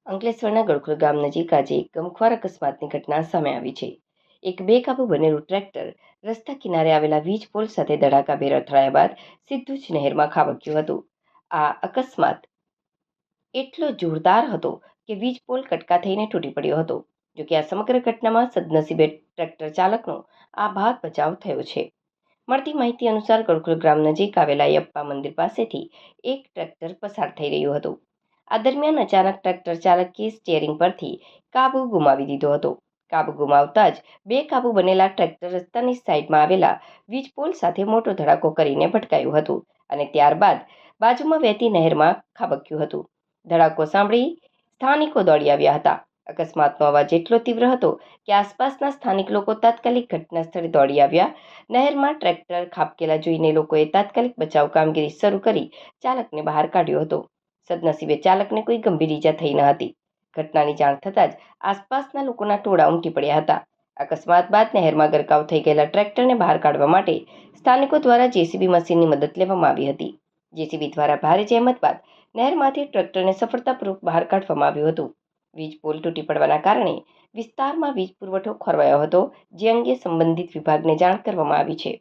અંકલેશ્વરના ગળખોલ ગામ નજીક આજે એક ગમખ્વાર અકસ્માતની ઘટના સામે આવી છે. એક બેકાબુ બનેલું ટ્રેક્ટર રસ્તા કિનારે આવેલા વીજ પોલ સાથે ધડાકાભેર અથડાયા બાદ સીધું જ નહેરમાં ખાબક્યું હતું. આ અકસ્માત એટલો જોરદાર હતો કે વીજ પોલ કટકા થઈને તૂટી પડ્યો હતો. જોકે આ સમગ્ર ઘટનામાં સદનસીબે ટ્રેક્ટર ચાલકનો આભાર બચાવ થયો છે. મળતી માહિતી અનુસાર ગળખોલ ગ્રામ નજીક આવેલા અયપ્પા મંદિર પાસેથી એક ટ્રેક્ટર પસાર થઈ રહ્યું હતું. આ દરમિયાન અચાનક ટ્રેક્ટર ચાલકે સ્ટીયરિંગ પરથી કાબુ ગુમાવી દીધો હતો. કાબુ ગુમાવતા જ બેકાબુ બનેલા ટ્રેક્ટર રસ્તાની સાઈડમાં આવેલા વીજ પોલ સાથે મોટો ધડાકો કરીને ભટકાયું હતું અને ત્યારબાદ બાજુમાં વહેતી નહેરમાં ખાબક્યું હતું. ધડાકો સાંભળી સ્થાનિકો દોડી આવ્યા હતા. અકસ્માતનો અવાજ એટલો તીવ્ર હતો કે આસપાસના સ્થાનિક લોકો તાત્કાલિક ઘટના સ્થળે દોડી આવ્યા. નહેરમાં ટ્રેક્ટર ખાબકેલા જોઈને લોકોએ તાત્કાલિક બચાવ કામગીરી શરૂ કરી ચાલકને બહાર કાઢ્યો હતો. સદનસીબે ચાલકને કોઈ ગંભીર ઈજા થઈ ન હતી. ઘટનાની જાણ થતાં જ આસપાસના લોકોના ટોળા ઉમટી પડ્યા હતા. અકસ્માત બાદ નહેરમાં ગરકાવ થઈ ગયેલા ટ્રેક્ટરને બહાર કાઢવા માટે સ્થાનિકો દ્વારા જેસીબી મશીનની મદદ લેવામાં આવી હતી. જેસીબી દ્વારા ભારે જહેમત બાદ નહેરમાંથી ટ્રેક્ટરને સફળતાપૂર્વક બહાર કાઢવામાં આવ્યું હતું. વીજ પોલ તૂટી પડવાના કારણે વિસ્તારમાં વીજ પુરવઠો ખોરવાયો હતો, જે અંગે સંબંધિત વિભાગને જાણ કરવામાં આવી છે.